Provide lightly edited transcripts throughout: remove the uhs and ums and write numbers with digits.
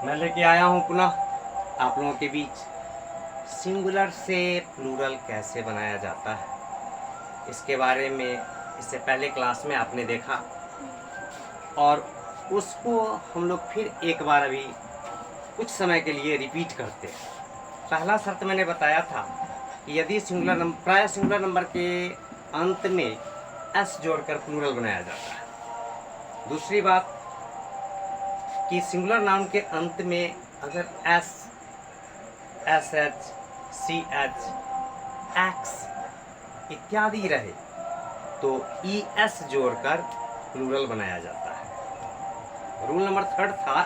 मैं लेके आया हूँ पुनः आप लोगों के बीच सिंगुलर से प्लूरल कैसे बनाया जाता है। इसके बारे में इससे पहले क्लास में आपने देखा और उसको हम लोग फिर एक बार अभी कुछ समय के लिए रिपीट करते हैं। पहला शर्त मैंने बताया था कि यदि प्राय सिंगुलर नंबर के अंत में एस जोड़कर प्लूरल बनाया जाता है। दूसरी बात कि सिंगुलर नाउन के अंत में अगर S, S H, C H, X इत्यादि रहे तो ई एस जोड़कर प्लूरल बनाया जाता है। रूल नंबर 3 था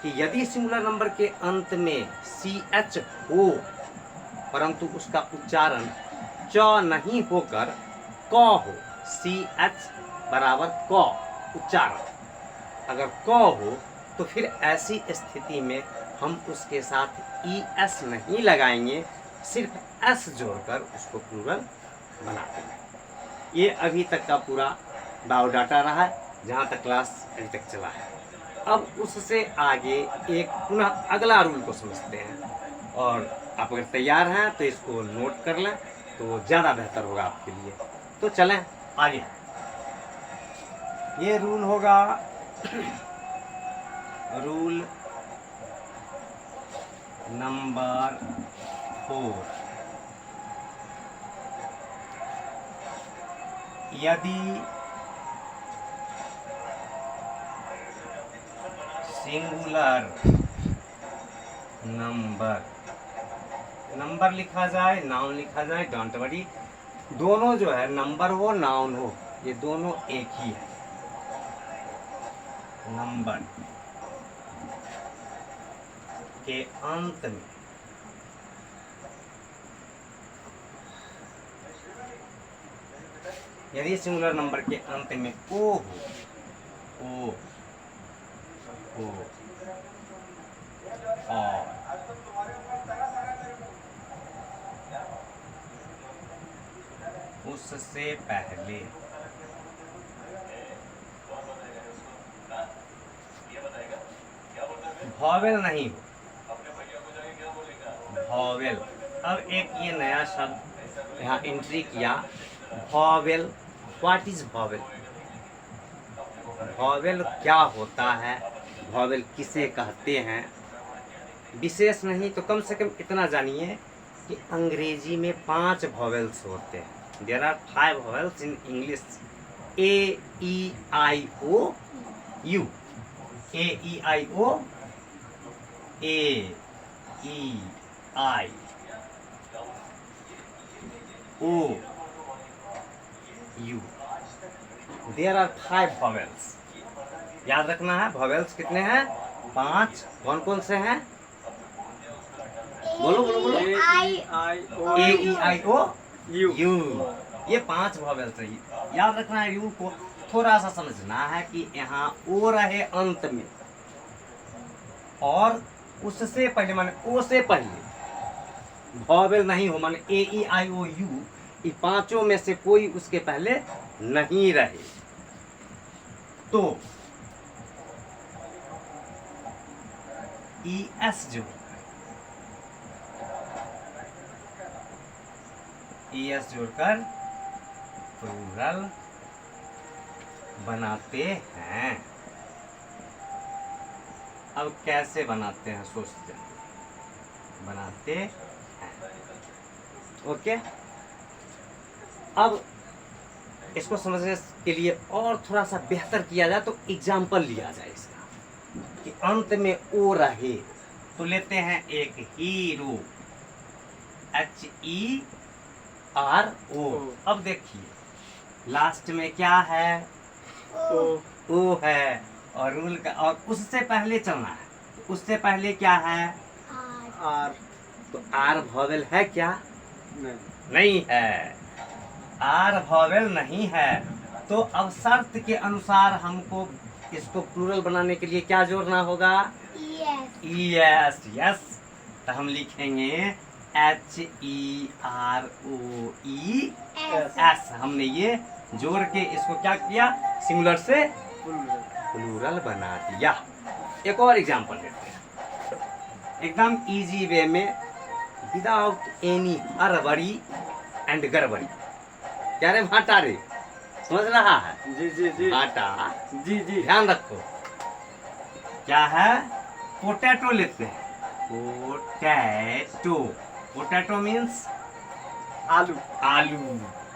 कि यदि सिंगुलर नंबर के अंत में सी एच हो परंतु उसका उच्चारण च नहीं होकर क हो, सी एच बराबर क उच्चारण अगर क हो तो फिर ऐसी स्थिति में हम उसके साथ ई एस नहीं लगाएंगे, सिर्फ एस जोड़कर उसको प्लूरल बनाते हैं। ये अभी तक का पूरा बायोडाटा रहा है जहाँ तक क्लास अभी तक चला है। अब उससे आगे एक पुनः अगला रूल को समझते हैं और आप अगर तैयार हैं तो इसको नोट कर लें तो ज़्यादा बेहतर होगा आपके लिए। तो चलें आगे। ये रूल होगा रूल नंबर 4। यदि सिंगुलर नंबर लिखा जाए, नाउन लिखा जाए, डोंट वरी, दोनों जो है नंबर हो नाउन हो ये दोनों एक ही है। नंबर के अंत में यदि सिंगुलर नंबर के अंत में ओ हो, ओ और उससे पहले वॉवेल नहीं हो, वॉवेल। अब एक ये नया शब्द यहाँ एंट्री किया, vowel. What is vowel? Vowel क्या होता है, वॉवेल किसे कहते हैं? विशेष नहीं तो कम से कम इतना जानिए कि अंग्रेजी में 5 वॉवेल्स होते हैं। There are 5 vowels in English. A E I O U, A E I O, A E I O U. There are 5 vowels. याद रखना है वॉवेल्स कितने हैं? 5। कौन कौन से हैं? बोलो बोलो बोलो। ए ई आई ओ यू। ये 5 वॉवेल्स है। याद रखना है, यू को थोड़ा सा समझना है कि यहाँ ओ रहे अंत में और उससे पहले माने ओ से पहले वॉवेल नहीं हो, माने ए ई आई ओ यू, ये 5 में से कोई उसके पहले नहीं रहे तो ई एस जो ई एस जोड़कर प्लूरल बनाते हैं। अब कैसे बनाते हैं सोचते हैं, बनाते हैं। ओके, अब इसको समझने के लिए और थोड़ा सा बेहतर किया जाए तो एग्जाम्पल लिया जाए इसका कि अंत में ओ रहे तो लेते हैं एक hero, H E R O. अब देखिए लास्ट में क्या है? ओ है और रूल का और उससे पहले चलना है। उससे पहले क्या है? आर। तो आर वॉवेल है क्या? नहीं है, आर वॉवेल नहीं है। तो अब शर्त के अनुसार हमको इसको प्लूरल बनाने के लिए क्या जोड़ना होगा? E S. यस, तो हम लिखेंगे H E R O E S. हमने ये जोड़ के इसको क्या किया? सिंगुलर से प्लूरल बना दिया। एक और एग्जांपल लेते हैं एकदम इजी वे में, विदाउट एनी हड़बड़ी एंड गड़बड़ी। क्या रे भाटा रे, समझ रहा है? जी जी जी भाटा, जी जी। ध्यान रखो। क्या है? पोटैटो लेते हैं, पोटैटो। पोटैटो मीन्स आलू। आलू,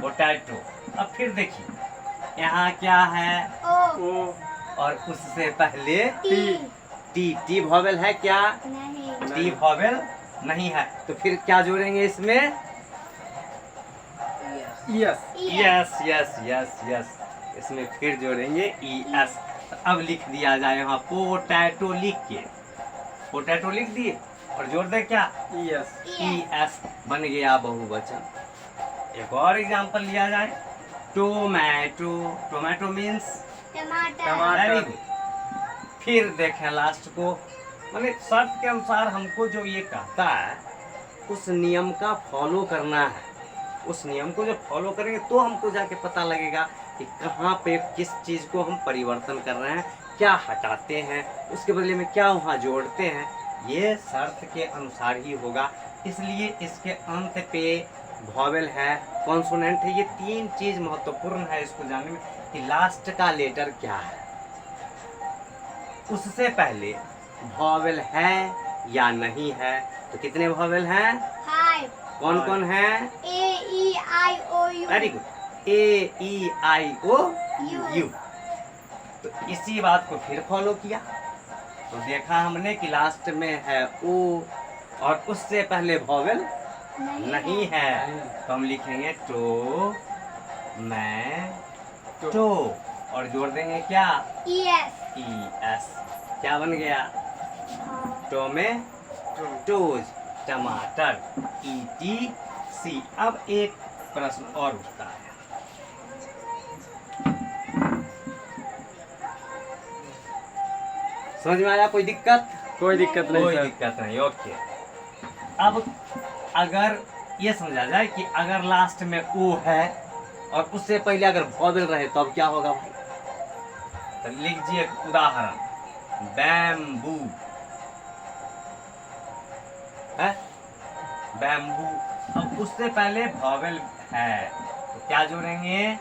पोटैटो। अब फिर देखिए यहाँ क्या है? ओ और उससे पहले टी। टी वॉवेल है क्या? नहीं। टी वॉवेल नहीं है, तो फिर क्या जोड़ेंगे इसमें? Yes. Yes yes yes yes, इसमें फिर जोड़ेंगे ई एस। अब लिख दिया जाए यहाँ पोटैटो, लिख के पोटैटो लिख दिए और जोड़ दे क्या? यस। ई एस, बन गया बहुवचन। एक और एग्जांपल लिया जाए, टोमेटो। टोमेटो मीन्स टमाटर। Very good. फिर देखें लास्ट को, माने शर्त के अनुसार हमको जो ये कहता है उस नियम का फॉलो करना है। उस नियम को जब फॉलो करेंगे तो हमको जाके पता लगेगा कि कहाँ पे किस चीज़ को हम परिवर्तन कर रहे हैं, क्या हटाते हैं, उसके बदले में क्या वहाँ जोड़ते हैं। ये शर्त के अनुसार ही होगा, इसलिए इसके अंत पे वॉवेल है, कॉन्सोनेंट है। ये तीन चीज़ महत्वपूर्ण है इसको जानने में कि लास्ट का लेटर क्या है। उससे पहले वॉवेल है या नहीं है, तो कितने वॉवेल हैं? 5। कौन कौन है? A E I O U। Very good, A E I O U. तो इसी बात को फिर फॉलो किया तो देखा हमने कि लास्ट में है ओ और उससे पहले वॉवेल नहीं है, तो हम लिखेंगे टो मैं टो और जोड़ देंगे क्या? ES। E S. क्या बन गया? टोमेटोज, टमाटर, ई टी सी। अब एक प्रश्न और उठता है, समझ में आया? कोई दिक्कत? कोई दिक्कत नहीं कोई सर। दिक्कत नहीं, ओके। अब अगर ये समझा जाए कि अगर लास्ट में ओ है और उससे पहले अगर वॉवेल रहे तो अब क्या होगा भाई? तो लीजिए एक उदाहरण, बैम्बू है, बैम्बू। अब उससे पहले वॉवेल है तो क्या जोड़ेंगे?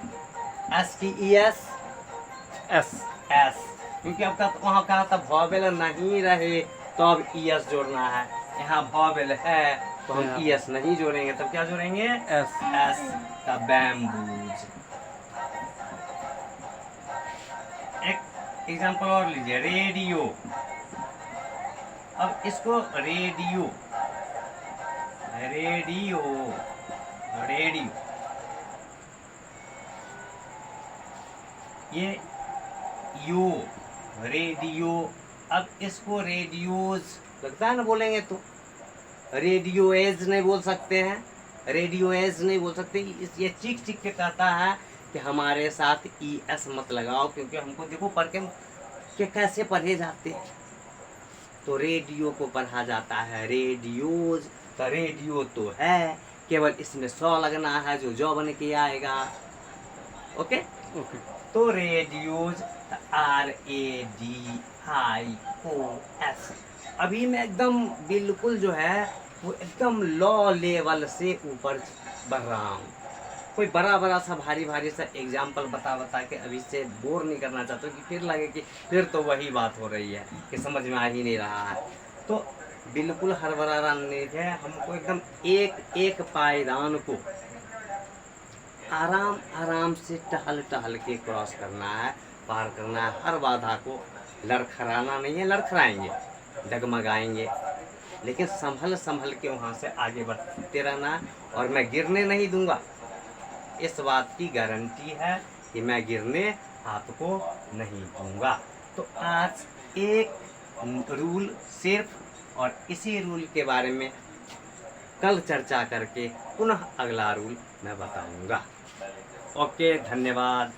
एस की ई एस एस। एस, क्योंकि अब तक वहाँ कहा था वॉवेल नहीं रहे तो अब ई एस जोड़ना है। यहाँ वॉवेल है तो हम ई एस नहीं जोड़ेंगे, तब क्या जोड़ेंगे? एस। एस का बैम्बूज। एक एग्जांपल और लीजिए, रेडियो। अब इसको रेडियो रेडियो रेडियो, ये यो रेडियो। अब इसको रेडियोज लगता है ना बोलेंगे तो, रेडियोएज नहीं बोल सकते हैं, रेडियोएज नहीं बोल सकते। ये चीख चीख के कहता है कि हमारे साथ ई एस मत लगाओ, क्योंकि हमको देखो पढ़ के कैसे पढ़े जाते हैं। तो रेडियो को पढ़ा जाता है रेडियोज, तो रेडियो तो है, केवल इसमें सौ लगना है जो जॉ बन के आएगा। Okay okay. तो रेडियोज, RADIOS। अभी मैं एकदम बिल्कुल जो है वो एकदम लॉ लेवल से ऊपर बढ़ रहा हूँ। कोई बड़ा बड़ा सा भारी भारी सा एग्जाम्पल बता के अभी से बोर नहीं करना चाहता कि फिर लगे कि फिर तो वही बात हो रही है कि समझ में आ ही नहीं रहा है। तो बिल्कुल हड़बड़ाना नहीं है, हमको एकदम एक एक पायदान को आराम आराम से टहल टहल के क्रॉस करना है, पार करना है। हर बाधा को लड़खड़ाना नहीं है, लड़खड़ाएंगे, डगमगाएंगे, लेकिन संभल संभल के वहाँ से आगे बढ़ते रहना है। और मैं गिरने नहीं दूंगा, इस बात की गारंटी है कि मैं गिरने आपको नहीं दूंगा। तो आज एक रूल सिर्फ, और इसी रूल के बारे में कल चर्चा करके पुनः अगला रूल मैं बताऊंगा। ओके, धन्यवाद।